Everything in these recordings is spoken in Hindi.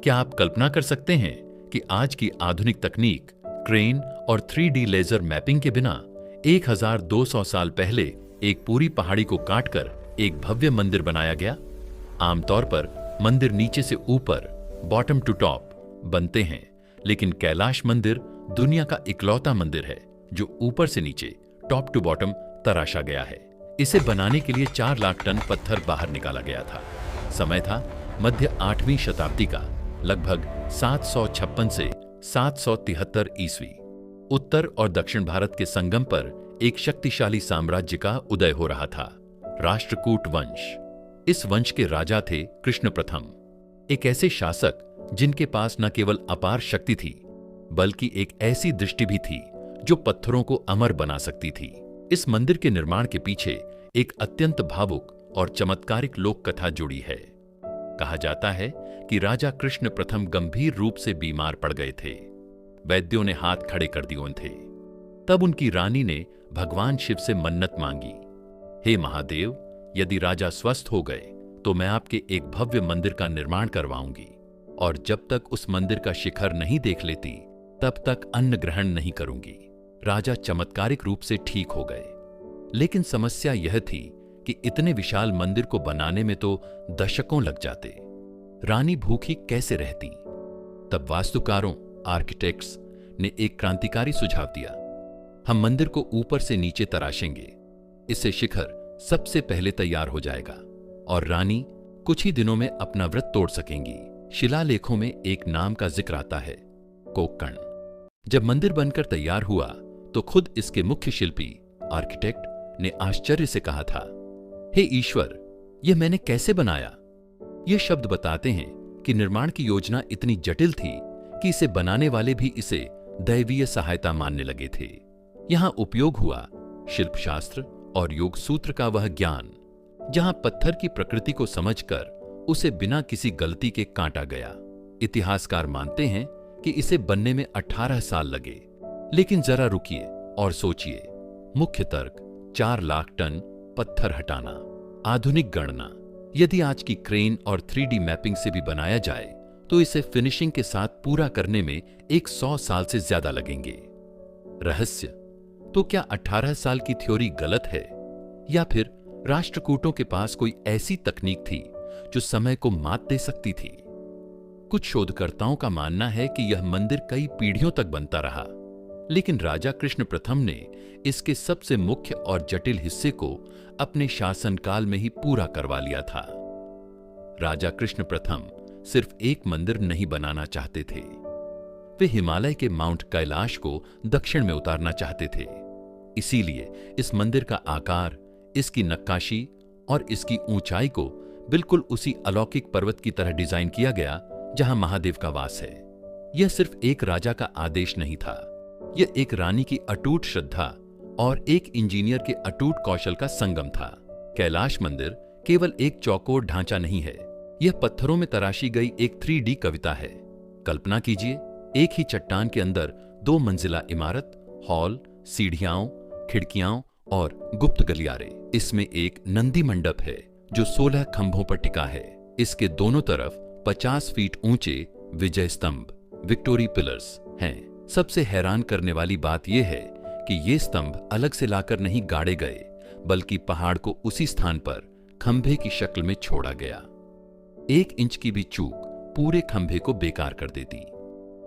क्या आप कल्पना कर सकते हैं कि आज की आधुनिक तकनीक, क्रेन और 3D लेजर मैपिंग के बिना 1200 साल पहले एक पूरी पहाड़ी को काटकर एक भव्य मंदिर बनाया गया? आमतौर पर मंदिर नीचे से ऊपर, बॉटम टू टॉप बनते हैं, लेकिन कैलाश मंदिर दुनिया का इकलौता मंदिर है जो ऊपर से नीचे, टॉप टू बॉटम तराशा गया है। इसे बनाने के लिए 4 लाख टन पत्थर बाहर निकाला गया था। समय था मध्य 8वीं शताब्दी का, लगभग 756 से 773 ईस्वी। उत्तर और दक्षिण भारत के संगम पर एक शक्तिशाली साम्राज्य का उदय हो रहा था, राष्ट्रकूट वंश। इस वंश के राजा थे कृष्ण प्रथम, एक ऐसे शासक जिनके पास न केवल अपार शक्ति थी, बल्कि एक ऐसी दृष्टि भी थी जो पत्थरों को अमर बना सकती थी। इस मंदिर के निर्माण के पीछे एक अत्यंत भावुक और चमत्कारिक लोक कथा जुड़ी है। कहा जाता है कि राजा कृष्ण प्रथम गंभीर रूप से बीमार पड़ गए थे। वैद्यों ने हाथ खड़े कर दिए थे। तब उनकी रानी ने भगवान शिव से मन्नत मांगी, हे महादेव, यदि राजा स्वस्थ हो गए तो मैं आपके एक भव्य मंदिर का निर्माण करवाऊंगी, और जब तक उस मंदिर का शिखर नहीं देख लेती तब तक अन्न ग्रहण नहीं करूंगी। राजा चमत्कारिक रूप से ठीक हो गए, लेकिन समस्या यह थी कि इतने विशाल मंदिर को बनाने में तो दशकों लग जाते। रानी भूखी कैसे रहती? तब वास्तुकारों, आर्किटेक्ट्स ने एक क्रांतिकारी सुझाव दिया, हम मंदिर को ऊपर से नीचे तराशेंगे, इससे शिखर सबसे पहले तैयार हो जाएगा और रानी कुछ ही दिनों में अपना व्रत तोड़ सकेंगी। शिलालेखों में एक नाम का जिक्र आता है, कोक्कण। जब मंदिर बनकर तैयार हुआ तो खुद इसके मुख्य शिल्पी, आर्किटेक्ट ने आश्चर्य से कहा था, हे ईश्वर, यह मैंने कैसे बनाया? ये शब्द बताते हैं कि निर्माण की योजना इतनी जटिल थी कि इसे बनाने वाले भी इसे दैवीय सहायता मानने लगे थे। यहां उपयोग हुआ शिल्पशास्त्र और योग सूत्र का वह ज्ञान जहां पत्थर की प्रकृति को समझकर उसे बिना किसी गलती के काटा गया। इतिहासकार मानते हैं कि इसे बनने में 18 साल लगे। लेकिन जरा रुकिए और सोचिए, मुख्य तर्क 4 लाख टन पत्थर हटाना, आधुनिक गणना, यदि आज की क्रेन और 3D मैपिंग से भी बनाया जाए तो इसे फिनिशिंग के साथ पूरा करने में 100 साल से ज्यादा लगेंगे। रहस्य, तो क्या 18 साल की थ्योरी गलत है, या फिर राष्ट्रकूटों के पास कोई ऐसी तकनीक थी जो समय को मात दे सकती थी? कुछ शोधकर्ताओं का मानना है कि यह मंदिर कई पीढ़ियों तक बनता रहा, लेकिन राजा कृष्ण प्रथम ने इसके सबसे मुख्य और जटिल हिस्से को अपने शासनकाल में ही पूरा करवा लिया था। राजा कृष्ण प्रथम सिर्फ एक मंदिर नहीं बनाना चाहते थे, वे हिमालय के माउंट कैलाश को दक्षिण में उतारना चाहते थे। इसीलिए इस मंदिर का आकार, इसकी नक्काशी और इसकी ऊंचाई को बिल्कुल उसी अलौकिक पर्वत की तरह डिजाइन किया गया जहां महादेव का वास है। यह सिर्फ एक राजा का आदेश नहीं था, यह एक रानी की अटूट श्रद्धा और एक इंजीनियर के अटूट कौशल का संगम था। कैलाश मंदिर केवल एक चौकोर ढांचा नहीं है, यह पत्थरों में तराशी गई एक 3D कविता है। कल्पना कीजिए, एक ही चट्टान के अंदर 2 मंजिला इमारत, हॉल, सीढ़ियां, खिड़कियां और गुप्त गलियारे। इसमें एक नंदी मंडप है जो 16 खंभों पर टिका है। इसके दोनों तरफ 50 फीट ऊंचे विजय स्तंभ, विक्टोरी पिलर्स हैं। सबसे हैरान करने वाली बात यह है कि ये स्तंभ अलग से लाकर नहीं गाड़े गए, बल्कि पहाड़ को उसी स्थान पर खंभे की शक्ल में छोड़ा गया। 1 इंच की भी चूक पूरे खंभे को बेकार कर देती।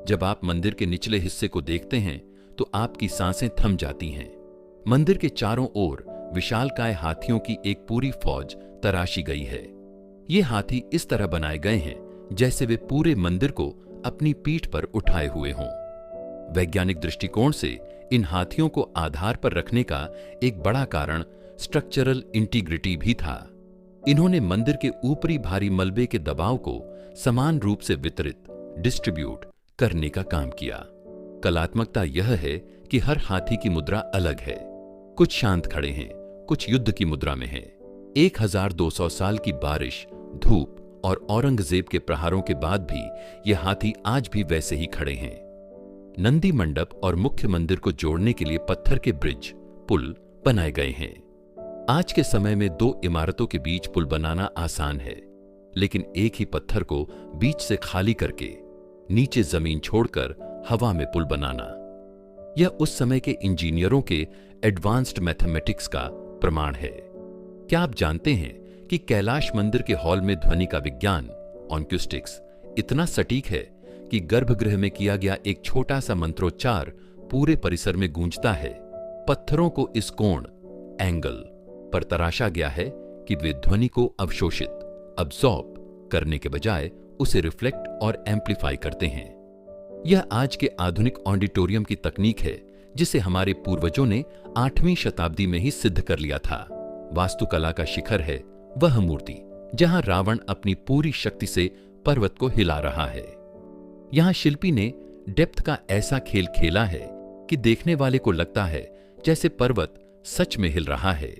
जब आप मंदिर के निचले हिस्से को देखते हैं तो आपकी सांसें थम जाती हैं। मंदिर के चारों ओर विशालकाय हाथियों की एक पूरी फौज तराशी गई है। ये हाथी इस तरह बनाए गए हैं जैसे वे पूरे मंदिर को अपनी पीठ पर उठाए हुए हों। वैज्ञानिक दृष्टिकोण से इन हाथियों को आधार पर रखने का एक बड़ा कारण स्ट्रक्चरल इंटीग्रिटी भी था। इन्होंने मंदिर के ऊपरी भारी मलबे के दबाव को समान रूप से वितरित, डिस्ट्रीब्यूट करने का काम किया। कलात्मकता यह है कि हर हाथी की मुद्रा अलग है। कुछ शांत खड़े हैं, कुछ युद्ध की मुद्रा में हैं। 1200 साल की बारिश, धूप और औरंगजेब के प्रहारों के बाद भी ये हाथी आज भी वैसे ही खड़े हैं। नंदी मंडप और मुख्य मंदिर को जोड़ने के लिए पत्थर के ब्रिज, पुल बनाए गए हैं। आज के समय में 2 इमारतों के बीच पुल बनाना आसान है, लेकिन एक ही पत्थर को बीच से खाली करके नीचे जमीन छोड़कर हवा में पुल बनाना, यह उस समय के इंजीनियरों के एडवांस्ड मैथमेटिक्स का प्रमाण है। क्या आप जानते हैं कि कैलाश मंदिर के हॉल में ध्वनि का विज्ञान ऑक्यूस्टिक्स इतना सटीक है कि गर्भगृह में किया गया एक छोटा सा मंत्रोच्चार पूरे परिसर में गूंजता है। पत्थरों को इस कोण एंगल पर तराशा गया है कि वे ध्वनि को अवशोषित अब्सॉर्ब करने के बजाय उसे रिफ्लेक्ट और एम्प्लीफाई करते हैं। यह आज के आधुनिक ऑडिटोरियम की तकनीक है जिसे हमारे पूर्वजों ने 8वीं शताब्दी में ही सिद्ध कर लिया था। वास्तुकला का शिखर है वह मूर्ति जहां रावण अपनी पूरी शक्ति से पर्वत को हिला रहा है। यहां शिल्पी ने डेप्थ का ऐसा खेल खेला है कि देखने वाले को लगता है जैसे पर्वत सच में हिल रहा है।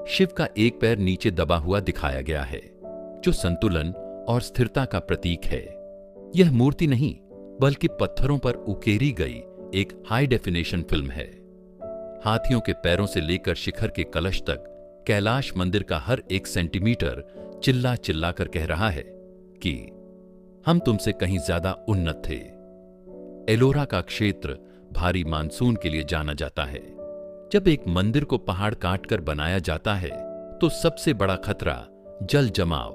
शिव का एक पैर नीचे दबा हुआ दिखाया गया है जो संतुलन और स्थिरता का प्रतीक है। यह मूर्ति नहीं बल्कि पत्थरों पर उकेरी गई एक हाई डेफिनेशन फिल्म है। हाथियों के पैरों से लेकर शिखर के कलश तक कैलाश मंदिर का हर एक सेंटीमीटर चिल्ला चिल्ला कर कह रहा है कि हम तुमसे कहीं ज्यादा उन्नत थे। एलोरा का क्षेत्र भारी मानसून के लिए जाना जाता है। जब एक मंदिर को पहाड़ काटकर बनाया जाता है तो सबसे बड़ा खतरा जल जमाव,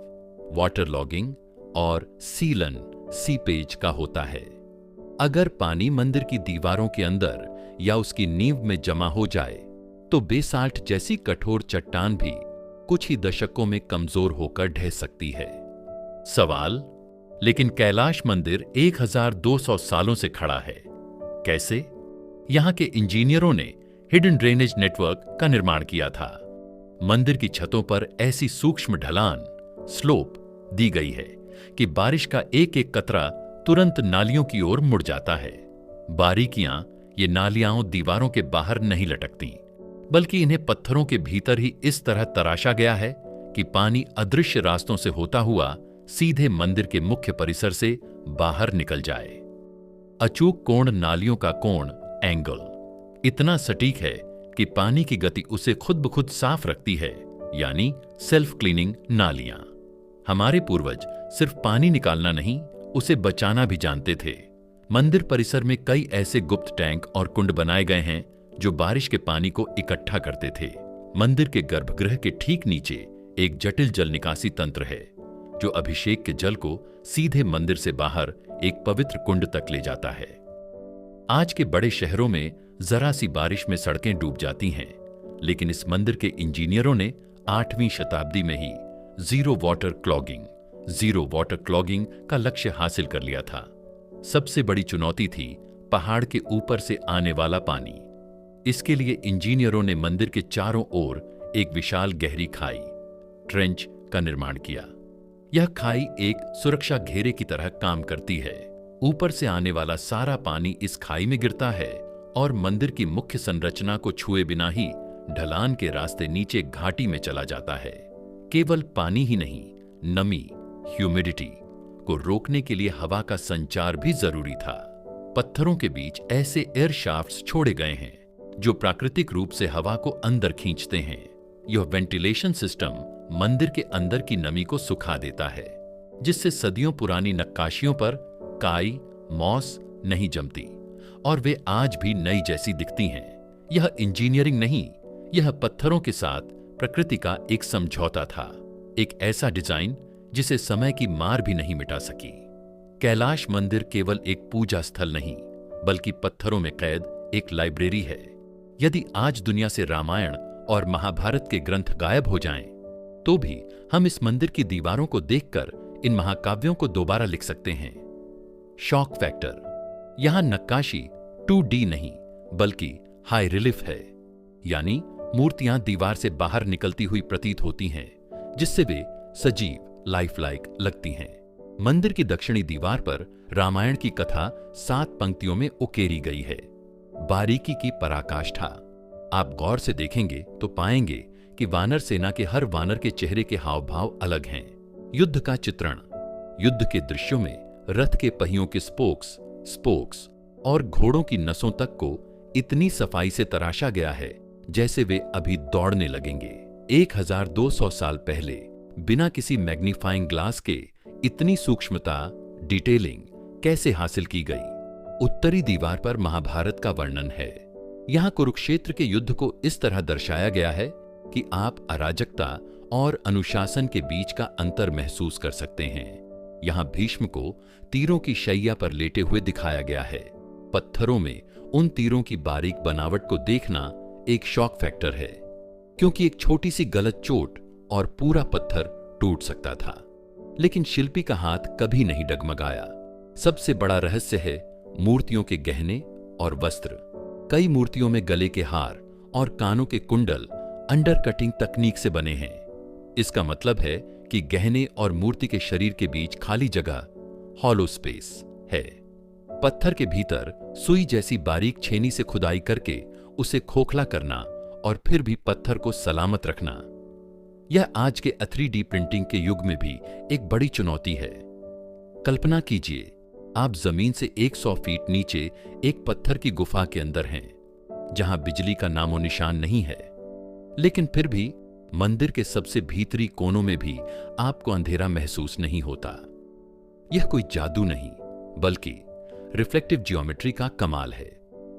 वाटर लॉगिंग और सीलन सीपेज का होता है। अगर पानी मंदिर की दीवारों के अंदर या उसकी नींव में जमा हो जाए तो बेसाल्ट जैसी कठोर चट्टान भी कुछ ही दशकों में कमजोर होकर ढह सकती है। सवाल, लेकिन कैलाश मंदिर 1200 सालों से खड़ा है, कैसे? यहां के इंजीनियरों ने हिडन ड्रेनेज नेटवर्क का निर्माण किया था। मंदिर की छतों पर ऐसी सूक्ष्म ढलान स्लोप दी गई है कि बारिश का एक एक कतरा तुरंत नालियों की ओर मुड़ जाता है। बारीकियां ये नालियां दीवारों के बाहर नहीं लटकती बल्कि इन्हें पत्थरों के भीतर ही इस तरह तराशा गया है कि पानी अदृश्य रास्तों से होता हुआ सीधे मंदिर के मुख्य परिसर से बाहर निकल जाए। अचूक कोण नालियों का कोण एंगल इतना सटीक है कि पानी की गति उसे खुद ब खुद साफ रखती है, यानी सेल्फ क्लीनिंग नालियां। हमारे पूर्वज सिर्फ पानी निकालना नहीं, उसे बचाना भी जानते थे। मंदिर परिसर में कई ऐसे गुप्त टैंक और कुंड बनाए गए हैं जो बारिश के पानी को इकट्ठा करते थे। मंदिर के गर्भगृह के ठीक नीचे एक जटिल जल निकासी तंत्र है जो अभिषेक के जल को सीधे मंदिर से बाहर एक पवित्र कुंड तक ले जाता है। आज के बड़े शहरों में जरा सी बारिश में सड़कें डूब जाती हैं, लेकिन इस मंदिर के इंजीनियरों ने 8वीं शताब्दी में ही जीरो वाटर क्लॉगिंग का लक्ष्य हासिल कर लिया था। सबसे बड़ी चुनौती थी पहाड़ के ऊपर से आने वाला पानी। इसके लिए इंजीनियरों ने मंदिर के चारों ओर एक विशाल गहरी खाई ट्रेंच का निर्माण किया। यह खाई एक सुरक्षा घेरे की तरह काम करती है। ऊपर से आने वाला सारा पानी इस खाई में गिरता है और मंदिर की मुख्य संरचना को छुए बिना ही ढलान के रास्ते नीचे घाटी में चला जाता है। केवल पानी ही नहीं, नमी, ह्यूमिडिटी को रोकने के लिए हवा का संचार भी जरूरी था। पत्थरों के बीच ऐसे एयर शाफ्ट्स छोड़े गए हैं जो प्राकृतिक रूप से हवा को अंदर खींचते हैं। यह वेंटिलेशन सिस्टम मंदिर के अंदर की नमी को सुखा देता है, जिससे सदियों पुरानी नक्काशियों पर काई, मॉस नहीं जमती और वे आज भी नई जैसी दिखती हैं। यह इंजीनियरिंग नहीं, यह पत्थरों के साथ प्रकृति का एक समझौता था, एक ऐसा डिजाइन जिसे समय की मार भी नहीं मिटा सकी। कैलाश मंदिर केवल एक पूजा स्थल नहीं, बल्कि पत्थरों में कैद एक लाइब्रेरी है। यदि आज दुनिया से रामायण और महाभारत के ग्रंथ गायब हो जाएं, तो भी हम इस मंदिर की दीवारों को देखकर इन महाकाव्यों को दोबारा लिख सकते हैं। शॉक फैक्टर, यहां नक्काशी 2D नहीं बल्कि हाई रिलीफ है, यानी मूर्तियां दीवार से बाहर निकलती हुई प्रतीत होती हैं, जिससे वे सजीव लाइफ लाइक लगती हैं। मंदिर की दक्षिणी दीवार पर रामायण की कथा 7 पंक्तियों में उकेरी गई है। बारीकी की पराकाष्ठा। आप गौर से देखेंगे तो पाएंगे कि वानर सेना के हर वानर के चेहरे के हाव भाव अलग हैं। युद्ध का चित्रण, युद्ध के दृश्यों में रथ के पहियों के स्पोक्स और घोड़ों की नसों तक को इतनी सफाई से तराशा गया है जैसे वे अभी दौड़ने लगेंगे। 1200 साल पहले बिना किसी मैग्नीफाइंग ग्लास के इतनी सूक्ष्मता, डिटेलिंग कैसे हासिल की गई? उत्तरी दीवार पर महाभारत का वर्णन है। यहां कुरुक्षेत्र के युद्ध को इस तरह दर्शाया गया है कि आप अराजकता और अनुशासन के बीच का अंतर महसूस कर सकते हैं। यहां भीष्म को तीरों की शैया पर लेटे हुए दिखाया गया है। पत्थरों में उन तीरों की बारीक बनावट को देखना एक शॉक फैक्टर है, क्योंकि एक छोटी सी गलत चोट और पूरा पत्थर टूट सकता था। लेकिन शिल्पी का हाथ कभी नहीं डगमगाया। सबसे बड़ा रहस्य है मूर्तियों के गहने और वस्त्र। कई मूर्तियों में गले के हार और कानों के कुंडल अंडर कटिंग तकनीक से बने हैं। इसका मतलब है कि गहने और मूर्ति के शरीर के बीच खाली जगह, हॉलो स्पेस है। पत्थर के भीतर सुई जैसी बारीक छेनी से खुदाई करके उसे खोखला करना और फिर भी पत्थर को सलामत रखना, यह आज के 3D प्रिंटिंग के युग में भी एक बड़ी चुनौती है। कल्पना कीजिए, आप जमीन से 100 फीट नीचे एक पत्थर की गुफा के अंदर हैं, जहां बिजली का नामो निशान नहीं है, लेकिन फिर भी मंदिर के सबसे भीतरी कोनों में भी आपको अंधेरा महसूस नहीं होता। यह कोई जादू नहीं, बल्कि रिफ्लेक्टिव ज्योमेट्री का कमाल है।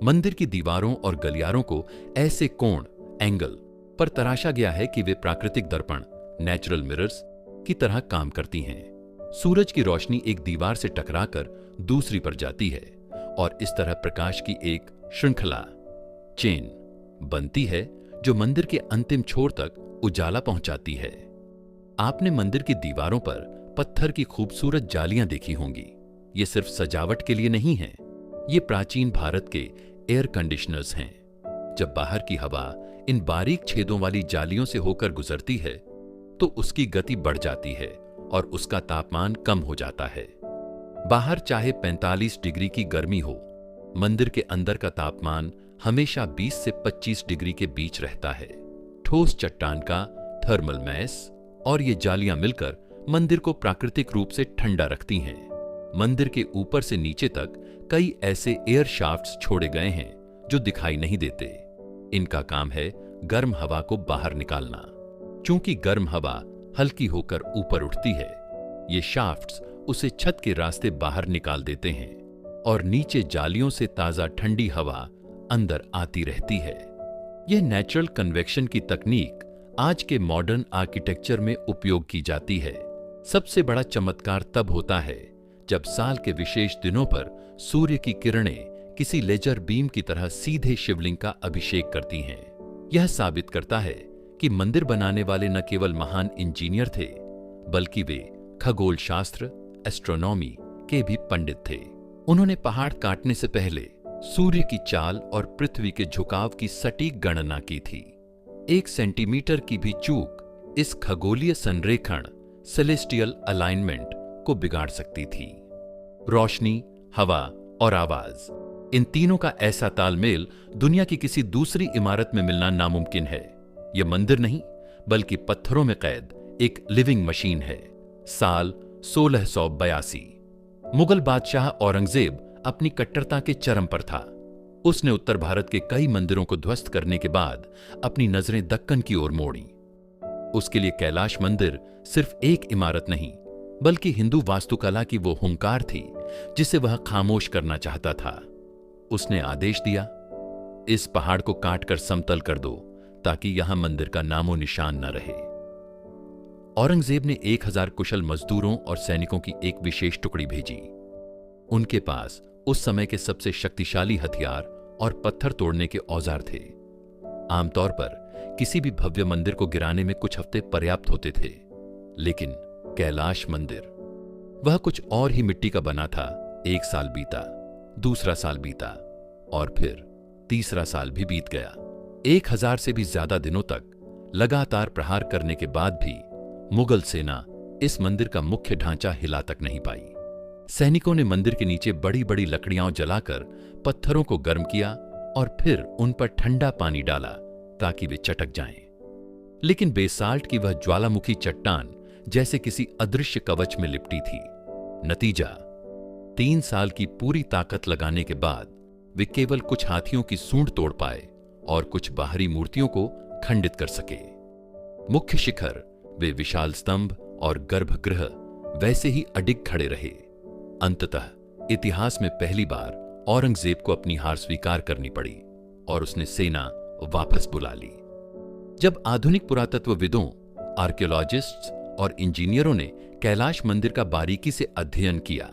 मंदिर की दीवारों और गलियारों को ऐसे कोण, एंगल पर तराशा गया है कि वे प्राकृतिक दर्पण, नेचुरल मिरर्स की तरह काम करती हैं। सूरज की रोशनी एक दीवार से टकराकर दूसरी पर जाती है और इस तरह प्रकाश की एक श्रृंखला, चेन बनती है जो मंदिर के अंतिम छोर तक उजाला पहुंचाती है। आपने मंदिर की दीवारों पर पत्थर की खूबसूरत जालियां देखी होंगी। ये सिर्फ सजावट के लिए नहीं है, ये प्राचीन भारत के एयर कंडीशनर्स हैं। जब बाहर की हवा इन बारीक छेदों वाली जालियों से होकर गुजरती है तो उसकी गति बढ़ जाती है और उसका तापमान कम हो जाता है। बाहर चाहे 45 डिग्री की गर्मी हो, मंदिर के अंदर का तापमान हमेशा 20 से 25 डिग्री के बीच रहता है। ठोस चट्टान का थर्मल मैस और ये जालियां मिलकर मंदिर को प्राकृतिक रूप से ठंडा रखती हैं। मंदिर के ऊपर से नीचे तक कई ऐसे एयर शाफ्ट्स छोड़े गए हैं जो दिखाई नहीं देते। इनका काम है गर्म हवा को बाहर निकालना। चूंकि गर्म हवा हल्की होकर ऊपर उठती है, ये शाफ्ट्स उसे छत के रास्ते बाहर निकाल देते हैं और नीचे जालियों से ताजा ठंडी हवा अंदर आती रहती है। यह नेचुरल कन्वेक्शन की तकनीक आज के मॉडर्न आर्किटेक्चर में उपयोग की जाती है। सबसे बड़ा चमत्कार तब होता है जब साल के विशेष दिनों पर सूर्य की किरणें किसी लेजर बीम की तरह सीधे शिवलिंग का अभिषेक करती हैं। यह साबित करता है कि मंदिर बनाने वाले न केवल महान इंजीनियर थे, बल्कि वे खगोल शास्त्र, एस्ट्रोनॉमी के भी पंडित थे। उन्होंने पहाड़ काटने से पहले सूर्य की चाल और पृथ्वी के झुकाव की सटीक गणना की थी। 1 सेंटीमीटर की भी चूक इस खगोलीय संरेखण, सेलेस्टियल अलाइनमेंट को बिगाड़ सकती थी। रोशनी, हवा और आवाज, इन तीनों का ऐसा तालमेल दुनिया की किसी दूसरी इमारत में मिलना नामुमकिन है। यह मंदिर नहीं, बल्कि पत्थरों में कैद एक लिविंग मशीन है। साल 1682। मुगल बादशाह औरंगजेब अपनी कट्टरता के चरम पर था। उसने उत्तर भारत के कई मंदिरों को ध्वस्त करने के बाद अपनी नजरें दक्कन की ओर मोड़ी। उसके लिए कैलाश मंदिर सिर्फ एक इमारत नहीं, बल्कि हिंदू वास्तुकला की वो हुंकार थी जिसे वह खामोश करना चाहता था। उसने आदेश दिया, इस पहाड़ को काटकर समतल कर दो ताकि यहां मंदिर का नामो निशान न रहे। औरंगजेब ने 1000 कुशल मजदूरों और सैनिकों की एक विशेष टुकड़ी भेजी। उनके पास उस समय के सबसे शक्तिशाली हथियार और पत्थर तोड़ने के औजार थे। आमतौर पर किसी भी भव्य मंदिर को गिराने में कुछ हफ्ते पर्याप्त होते थे, लेकिन कैलाश मंदिर, वह कुछ और ही मिट्टी का बना था। 1 साल बीता, दूसरा साल बीता और फिर तीसरा साल भी बीत गया। 1000 से भी ज्यादा दिनों तक लगातार प्रहार करने के बाद भी मुगल सेना इस मंदिर का मुख्य ढांचा हिला तक नहीं पाई। सैनिकों ने मंदिर के नीचे बड़ी बड़ी लकड़ियां जलाकर पत्थरों को गर्म किया और फिर उन पर ठंडा पानी डाला ताकि वे चटक जाएं। लेकिन बेसाल्ट की वह ज्वालामुखी चट्टान जैसे किसी अदृश्य कवच में लिपटी थी। नतीजा, 3 साल की पूरी ताकत लगाने के बाद वे केवल कुछ हाथियों की सूंड तोड़ पाए और कुछ बाहरी मूर्तियों को खंडित कर सके। मुख्य शिखर वे विशाल स्तंभ और गर्भगृह वैसे ही अडिग खड़े रहे। अंततः इतिहास में पहली बार औरंगजेब को अपनी हार स्वीकार करनी पड़ी और उसने सेना वापस बुला ली। जब आधुनिक पुरातत्वविदों, आर्कियोलॉजिस्ट्स और इंजीनियरों ने कैलाश मंदिर का बारीकी से अध्ययन किया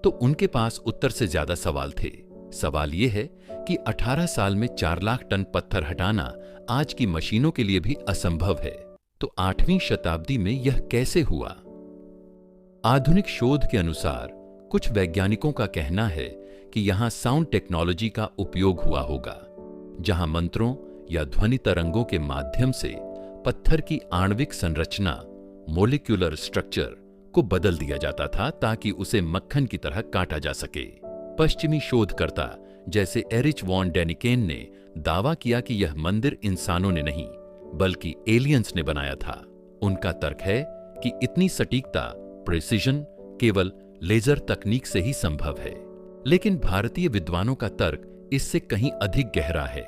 तो उनके पास उत्तर से ज्यादा सवाल थे। सवाल यह है कि 18 साल में 4 लाख टन पत्थर हटाना आज की मशीनों के लिए भी असंभव है, तो 8वीं शताब्दी में यह कैसे हुआ? आधुनिक शोध के अनुसार कुछ वैज्ञानिकों का कहना है कि यहां साउंड टेक्नोलॉजी का उपयोग हुआ होगा, जहां मंत्रों या ध्वनि तरंगों के माध्यम से पत्थर की आणविक संरचना, मोलिक्यूलर स्ट्रक्चर को बदल दिया जाता था ताकि उसे मक्खन की तरह काटा जा सके। पश्चिमी शोधकर्ता जैसे एरिच वॉन डेनिकेन ने दावा किया कि यह मंदिर इंसानों ने नहीं बल्कि एलियंस ने बनाया था। उनका तर्क है कि इतनी सटीकता, प्रिसिजन केवल लेजर तकनीक से ही संभव है। लेकिन भारतीय विद्वानों का तर्क इससे कहीं अधिक गहरा है।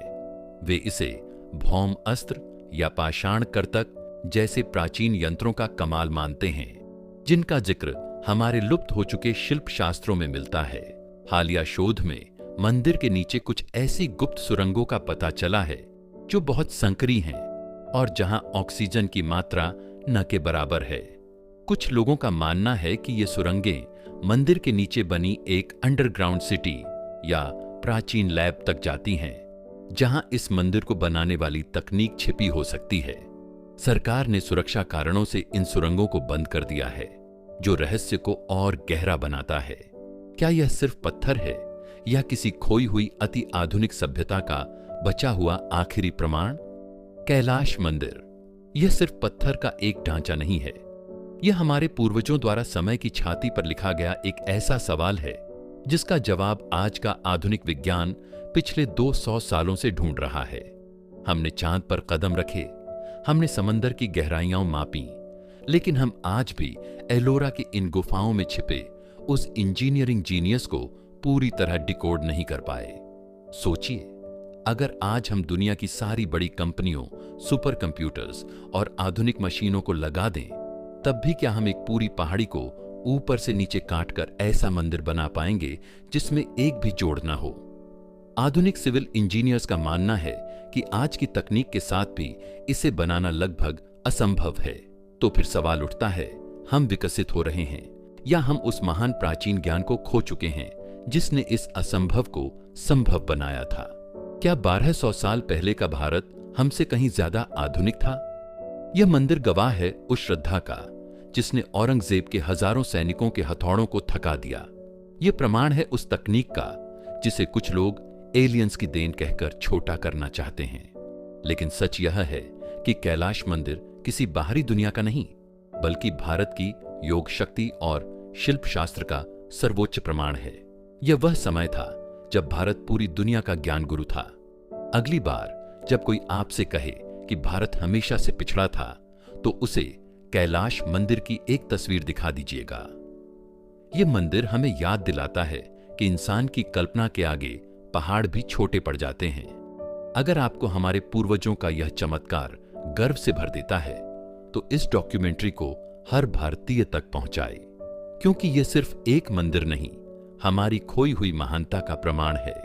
वे इसे भौम अस्त्र या पाषाण कर्तक जैसे प्राचीन यंत्रों का कमाल मानते हैं, जिनका जिक्र हमारे लुप्त हो चुके शिल्प शास्त्रों में मिलता है। हालिया शोध में मंदिर के नीचे कुछ ऐसी गुप्त सुरंगों का पता चला है जो बहुत संकरी हैं और जहां ऑक्सीजन की मात्रा न के बराबर है। कुछ लोगों का मानना है कि ये सुरंगें मंदिर के नीचे बनी एक अंडरग्राउंड सिटी या प्राचीन लैब तक जाती हैं, जहां इस मंदिर को बनाने वाली तकनीक छिपी हो सकती है। सरकार ने सुरक्षा कारणों से इन सुरंगों को बंद कर दिया है, जो रहस्य को और गहरा बनाता है। क्या यह सिर्फ पत्थर है या किसी खोई हुई अति आधुनिक सभ्यता का बचा हुआ आखिरी प्रमाण? कैलाश मंदिर यह सिर्फ पत्थर का एक ढांचा नहीं है, यह हमारे पूर्वजों द्वारा समय की छाती पर लिखा गया एक ऐसा सवाल है जिसका जवाब आज का आधुनिक विज्ञान पिछले 200 सालों से ढूंढ रहा है। हमने चांद पर कदम रखे, हमने समंदर की गहराइयां मापी, लेकिन हम आज भी एलोरा की इन गुफाओं में छिपे उस इंजीनियरिंग जीनियस को पूरी तरह डिकोड नहीं कर पाए। सोचिए, अगर आज हम दुनिया की सारी बड़ी कंपनियों, सुपर कंप्यूटर्स और आधुनिक मशीनों को लगा दें, तब भी क्या हम एक पूरी पहाड़ी को ऊपर से नीचे काटकर ऐसा मंदिर बना पाएंगे जिसमें एक भी जोड़ ना हो? आधुनिक सिविल इंजीनियर्स का मानना है कि आज की तकनीक के साथ भी इसे बनाना लगभग असंभव है। तो फिर सवाल उठता है, हम विकसित हो रहे हैं या हम उस महान प्राचीन ज्ञान को खो चुके हैं जिसने इस असंभव को संभव बनाया था? क्या 1200 साल पहले का भारत हमसे कहीं ज्यादा आधुनिक था? यह मंदिर गवाह है उस श्रद्धा का जिसने औरंगजेब के हजारों सैनिकों के हथौड़ों को थका दिया। यह प्रमाण है उस तकनीक का जिसे कुछ लोग एलियंस की देन कहकर छोटा करना चाहते हैं। लेकिन सच यह है कि कैलाश मंदिर किसी बाहरी दुनिया का नहीं, बल्कि भारत की योग शक्ति और शिल्प शास्त्र का सर्वोच्च प्रमाण है। यह वह समय था जब भारत पूरी दुनिया का ज्ञान गुरु था। अगली बार जब कोई आपसे कहे कि भारत हमेशा से पिछड़ा था, तो उसे कैलाश मंदिर की एक तस्वीर दिखा दीजिएगा। यह मंदिर हमें याद दिलाता है कि इंसान की कल्पना के आगे पहाड़ भी छोटे पड़ जाते हैं। अगर आपको हमारे पूर्वजों का यह चमत्कार गर्व से भर देता है, तो इस डॉक्यूमेंट्री को हर भारतीय तक पहुंचाए, क्योंकि यह सिर्फ एक मंदिर नहीं, हमारी खोई हुई महानता का प्रमाण है।